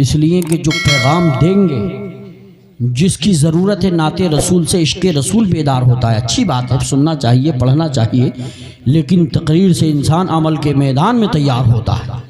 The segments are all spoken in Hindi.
इसलिए कि जो पैगाम देंगे, जिसकी ज़रूरत है नाते रसूल से इश्क़ रसूल बेदार होता है। अच्छी बात है, सुनना चाहिए, पढ़ना चाहिए, लेकिन तकरीर से इंसान अमल के मैदान में तैयार होता है।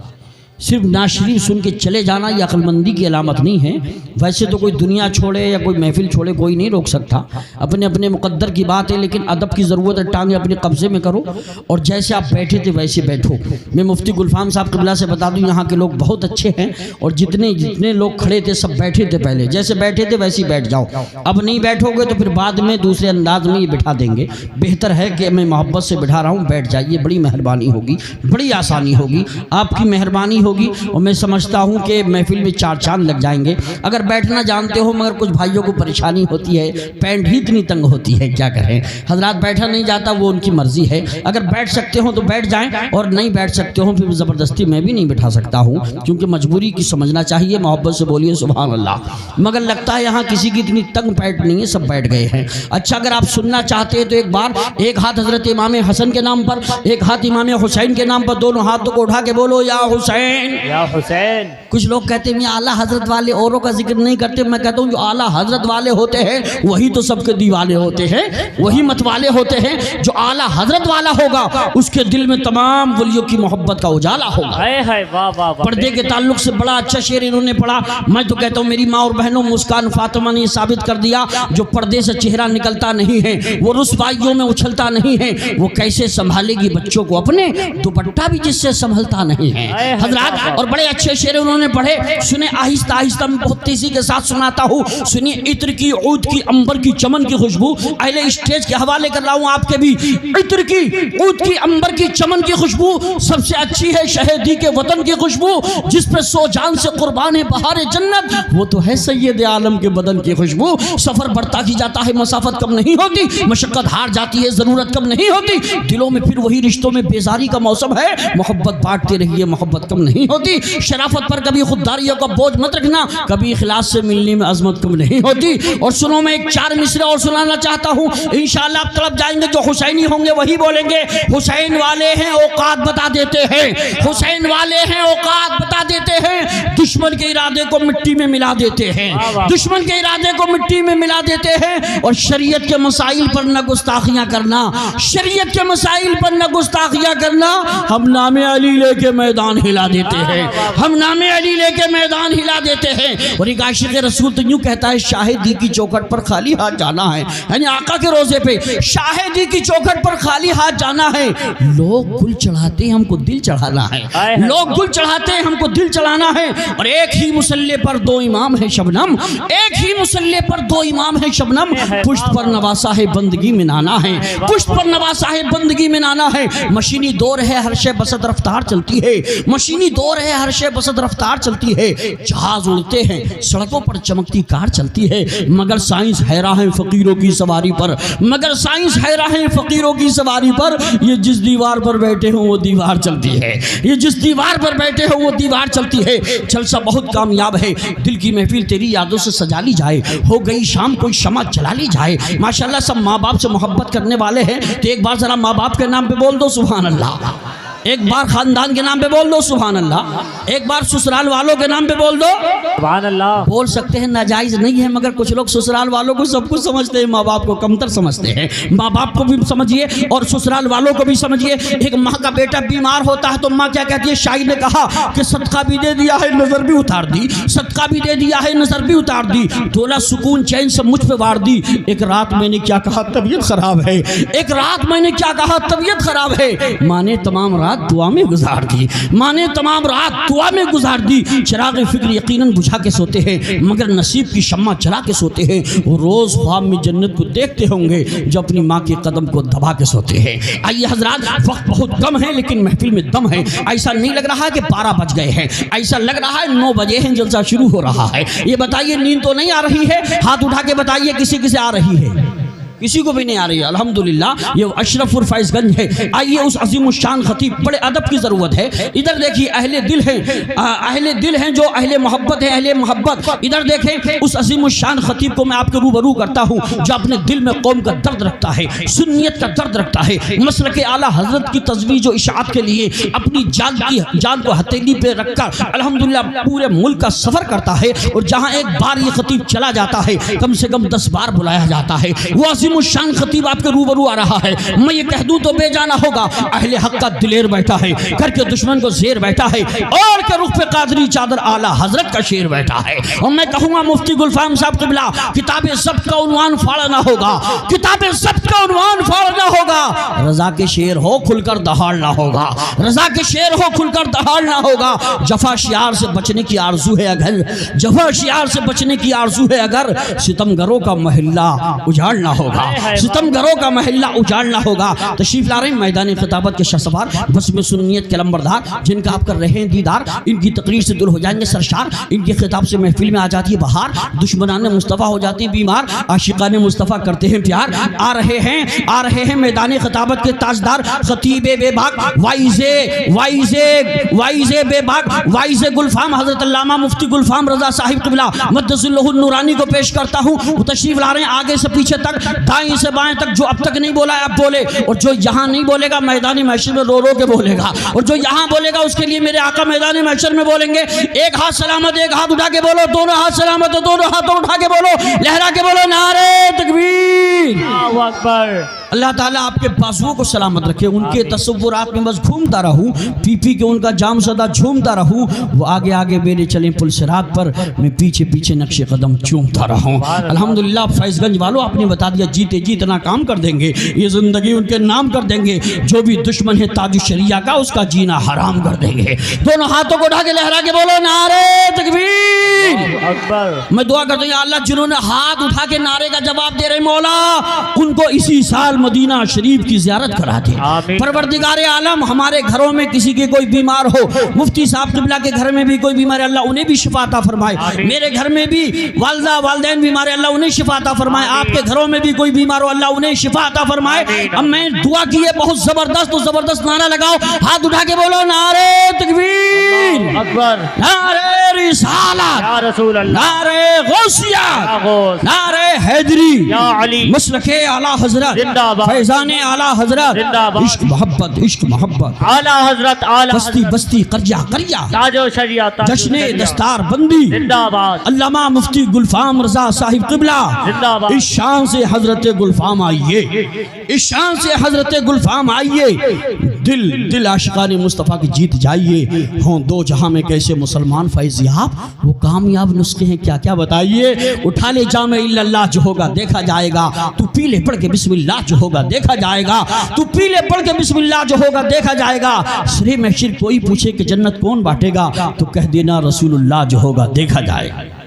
सिर्फ नाशरीफ सुन के चले जाना यह अक्लमंदी की अलामत नहीं है। वैसे तो कोई दुनिया छोड़े या कोई महफिल छोड़े कोई नहीं रोक सकता, अपने अपने मुकद्दर की बात है, लेकिन अदब की ज़रूरत है। टांगे अपने कब्ज़े में करो और जैसे आप बैठे थे वैसे बैठो। मैं मुफ्ती गुलफाम साहब क़िबला से बता दूं, यहाँ के लोग बहुत अच्छे हैं और जितने लोग खड़े थे सब बैठे थे। पहले जैसे बैठे थे वैसे ही बैठ जाओ। अब नहीं बैठोगे तो फिर बाद में दूसरे अंदाज में ये बिठा देंगे। बेहतर है कि मैं मोहब्बत से बिठा रहा हूँ, बैठ जाइए, बड़ी मेहरबानी होगी, बड़ी आसानी होगी, आपकी मेहरबानी होगी। और मैं समझता हूँ कि महफिल में चार चांद लग जाएंगे। अगर बैठना जानते हो, मगर कुछ भाइयों को परेशानी होती है, पैंट ही इतनी तंग होती है, क्या करें हजरात, बैठा नहीं जाता, वो उनकी मर्जी है। अगर बैठ सकते हो तो बैठ जाएं और नहीं बैठ सकते हो फिर ज़बरदस्ती मैं भी नहीं बिठा सकता हूँ, क्योंकि मजबूरी की समझना चाहिए। मोहब्बत से बोलिए सुभान अल्लाह। मगर लगता है यहाँ किसी की इतनी तंग पैंट नहीं है, सब बैठ गए हैं। अच्छा, अगर आप सुनना चाहते हैं तो एक बार एक हाथ हजरत इमाम हसन के नाम पर, एक हाथ इमाम हुसैन के नाम पर, दोनों हाथों को उठा के बोलो या हुसैन या हुसैन। कुछ लोग कहते हैं मैं आला हजरत वाले औरों का जिक्र नहीं करते। मैं कहता हूँ जो आला हजरत वाले होते हैं वही तो सबके दीवाने होते हैं, वही मत वाले होते हैं। जो आला हजरत वाला होगा उसके दिल में तमाम वलियों की मोहब्बत का उजाला होगा। पर्दे के ताल्लुक से बड़ा अच्छा शेर इन्होंने पढ़ा। मैं तो कहता हूँ मेरी माँ और बहनों, मुस्कान फातिमा ने साबित कर दिया, जो पर्दे से चेहरा निकलता नहीं है, वो रुसवाइयों में उछलता नहीं है, वो कैसे संभालेगी बच्चों को अपने, दुपट्टा भी जिससे संभलता नहीं है हजरात। और बड़े अच्छे शेर उन्होंने पढ़े, सुने आहिस्ता आहिस्ता, मैं बहुत तेजी के साथ सुनाता हूँ। सुनिए, इत्र की, ऊद की, अंबर की, चमन की खुशबू, अहले स्टेज के हवाले कर रहा हूँ आपके भी। इत्र की, ऊद की, अंबर की, चमन की खुशबू सबसे अच्छी है शहीदी के वतन की खुशबू, जिस पे सो जान से कुर्बान है बहारे जन्नत, वो तो है सैयद आलम के बदन की खुशबू। सफर बढ़ता ही जाता है, मसाफत कम नहीं होती, मशक्कत हार जाती है, जरूरत कम नहीं होती, दिलों में फिर वही रिश्तों में बेजारी का मौसम है, मोहब्बत बांटते रहिए, मोहब्बत कम नहीं होती। शराफत पर कभी खुददारियों का बोझ मत रखना, कभी इखलास से मिलने में अजमत कम नहीं होती। और सुनो, मैं एक चार मिसरे और सुनाना चाहता हूँ, इंशाअल्लाह आप तड़प जाएंगे। जो हुसैनी होंगे वही बोलेंगे। हुसैन वाले हैं औकात बता देते हैं, हुसैन वाले हैं औकात बता देते हैं, दुश्मन के इरादे को मिट्टी में मिला देते हैं, दुश्मन के इरादे को मिट्टी में मिला देते हैं। और शरीयत के मसाइल पर न गुस्ताखियां करना, शरीयत के मसाइल पर न गुस्ताखियां करना। हम नामे अली लेके मैदान हिला देते हैं, हम नामे अली लेके मैदान हिला देते हैं। और एक आशिक़ रसूल तो यूं कहता है, शाहिदी की चौखट पर खाली हाथ जाना है, यानी आका के रोजे पे शाहिदी की चौखट पर खाली हाथ जाना है। लोग गुल चढ़ाते हैं, हमको दिल चढ़ाना है, लोग गुल चढ़ाते हैं, हमको दिल चढ़ाना है। और एक ही मुसल्ले पर दो इमाम है शबनम, एक ही मुसल्ले पर दो इमाम है शबनम, पुष्ट पर नवासा है बंदगी में नाना है, पुष्ट पर नवासा है बंदगी में नाना है। मशीनी दौर है, हर शे बसत रफ्तार चलती है, मशीनी दौर है, हर शे बसत रफ्तार चलती है। जहाज उड़ते हैं, सड़कों पर चमकती कार चलती है, मगर साइंस हैरान है फकीरों की सवारी पर, मगर साइंस हैरान है फकीरों की सवारी पर। ये जिस दीवार पर बैठे हो वो दीवार चलती है, ये जिस दीवार पर बैठे हो वो दीवार चलती है। जलसा बहुत कामयाब है, दिल की महफिल तेरी यादों से सजा ली जाए, हो गई शाम कोई शमा जला ली जाए। माशाल्लाह सब माँ बाप से मोहब्बत करने वाले हैं, तो एक बार जरा माँ बाप के नाम पे बोल दो सुभान अल्लाह, एक बार खानदान के नाम पे बोल दो सुभान अल्लाह, एक बार ससुराल वालों के नाम पे बोल दो सुभान अल्लाह। बोल सकते हैं, नाजायज नहीं है, मगर कुछ लोग ससुराल वालों को सब कुछ समझते हैं, माँ बाप को कमतर समझते हैं। माँ बाप को भी समझिए और ससुराल वालों को भी समझिए। एक माँ का बेटा बीमार होता है तो माँ क्या कहती है, शायद ने कहा कि सदका भी दे दिया है, नजर भी उतार दी, सदका भी दे दिया है, नजर भी उतार दी, थोड़ा सुकून चैन से मुझ पे वार दी। एक रात मैंने क्या कहा, तबीयत खराब है, एक रात मैंने क्या कहा, तबीयत खराब है। माँ ने तमाम रात दुआ में गुजार दी, माँ ने तमाम रात दुआ में गुजार दी। चिराग फिक्र यकीनन बुझा के सोते हैं, मगर नसीब की शम्मा जला के सोते हैं। वो रोज ख्वाब में जन्नत को देखते होंगे जो अपनी माँ के कदम को दबा के सोते हैं। आइए हजरात, वक्त बहुत कम है लेकिन महफिल में दम है। ऐसा नहीं लग रहा है कि 12 बज गए हैं, ऐसा लग रहा है 9 बजे हैं, जलसा शुरू हो रहा है। ये बताइए नींद तो नहीं आ रही है? हाथ उठा के बताइए किसी किसी आ रही है। किसी को भी नहीं आ रही है। अल्हम्दुलिल्लाह ये अशरफुल फैज़गंज है। आइए उस अजीम शान खतीब, बड़े अदब की ज़रूरत है। इधर देखिए अहले दिल हैं, अहले दिल हैं जो अहले मोहब्बत है, अहले मोहब्बत। इधर देखें उस अजीम शान खतीब को मैं आपके रूबरू करता हूँ जो अपने दिल में कौम का दर्द रखता है, सुन्नियत का दर्द रखता है, मसलक आला हजरत की तजवीज़ व इशाअत के लिए अपनी जान को हथेली पे रखकर अल्हम्दुलिल्लाह पूरे मुल्क का सफ़र करता है। और जहाँ एक बार ये खतीब चला जाता है कम से कम 10 बार बुलाया जाता है। वो अजीम शान खतीब आपके रूबरू आ रहा है। मैं ये कह दूँ तो बेजाना होगा, अहले हक का दिलेर बैठा है, घर के दुश्मन को जेर बैठा है, और के रुख पे कादरी चादर आला हजरत का शेर बैठा है। और मैं कहूँगा मुफ्ती गुलफाम साहब क़िबला, किताबे सब्त का उन्वान फाड़ना होगा, किताबे सब्त का उन्वान फाड़ना होगा। रजा के शेर हो खुलकर दहाड़ना होगा, रजा के शेर हो खुलकर दहाड़ना होगा। जफा शियार से बचने की आरजू है अगर, जफा शियार से बचने की आरजू है अगर, सितमगरों का महल्ला उजाड़ना होगा, सितमगरों का महल्ला उजाड़ना होगा। तशरीफ ला रहे हैं मैदान खिताबत के शहसवार, बस में सुन्नियत के लंबरदार, जिनका आप कर रहे हैं दीदार, इनकी तकरीर से दूर हो जाएंगे सरशार, इनके खिताब से महफिल में आ जाती है बहार, दुश्मनान मुस्तफ़ा हो जाती है बीमार, आशिकान मुस्तफ़ा करते हैं प्यार। आ रहे हैं मैदान खिताबत के ताजदार, खतीबे बेबाक, वाइज़े बेबाक, वाइज़े गुलफाम हज़रत अल्लामा मुफ्ती गुलफाम रज़ा साहिब क़िबला मद्दसुल्लहुल नूरानी को पेश करता हूँ। वो तशरीफ ला रहे हैं आगे से पीछे तक, दाएं से बाएं तक। जो अब तक नहीं बोला है अब बोले, और जो यहाँ नहीं बोलेगा मैदानी महशर में रो रो के बोलेगा, और जो यहाँ बोलेगा उसके लिए मेरे आका मैदानी महशर में बोलेंगे। एक हाथ सलामत, एक हाथ उठा के बोलो, दोनों हाथ सलामत, दोनों हाथों उठा के बोलो, लहरा के बोलो, नारे तकबीर, अल्लाहु अकबर। अल्लाह ताला आपके बाजुओं को सलामत रखे, उनके तसव्वुरात में बस घूमता रहूँ, पी पी के उनका जाम सदा झूमता रहूँ। वो आगे आगे मेरे चले पुल सिरात पर, मैं पीछे पीछे नक्शे कदम चूमता रहूँ। अल्हम्दुलिल्लाह फैज़गंज वालों आपने बता दिया, जीते जी इतना काम कर देंगे, ये ज़िंदगी उनके नाम कर देंगे। जो भी दुश्मन है ताजु शरिया का, उसका जीना हराम कर देंगे। दोनों हाथों को उठा के लहरा के बोलो, नारे तकबीर अकबर। मैं दुआ करता हूँ या अल्लाह जिन्होंने हाथ उठा के नारे का जवाब दे रहे मौला, उनको इसी साल मदीना शरीफ की ज़ियारत करा दे। परवरदिगारे आलम, हमारे घरों में किसी के कोई बीमार हो, मुफ्ती साहब क़िबला के घर में भी कोई बीमार है, अल्लाह उन्हें भी शिफा अता फरमाए। मेरे घर में भी वालिदा वालिदैन बीमार है, अल्लाह उन्हें शिफा अता फरमाए। आपके घरों में भी कोई बीमार हो, अल्लाह उन्हें शिफा अता फरमाए। अब मैं दुआ की है बहुत ज़बरदस्त, तो ज़बरदस्त नारा लगाओ, हाथ उठा के बोलो, नारे तकबीर अकबर, नारे रिसालत या रसूल अल्लाह, नारे गौसिया, नारे हैदरी, मसलके आला हज़रत, फैज़ाने आला हज़रत, इश्क मोहब्बत आला हज़रत, आला बस्ती बस्ती करिया करिया, ताजो शरिया जश्ने दस्तार बंदी जिंदाबाद, अल्लामा मुफ्ती गुलफाम रज़ा साहिब क़िबला जिंदाबाद। इस शान से हज़रत गुलफाम आइए, इस शान से हज़रत गुलफाम आइए, दिल आशिकाने मुस्तफ़ा की जीत जाइए। हों दो जहां में कैसे मुसलमान फैज़याब, वो कामयाब नुस्खे हैं क्या क्या बताइए। उठा ले जामे इल्लल्लाह जो होगा देखा जाएगा, तू पीले पढ़ के बिस्मिल्लाह जो होगा देखा जाएगा, तू पीले पढ़ के बिस्मिल्लाह जो होगा देखा जाएगा। सिरे महशर कोई पूछे कि जन्नत कौन बांटेगा, तो कह देना रसूलुल्लाह जो होगा देखा जाएगा।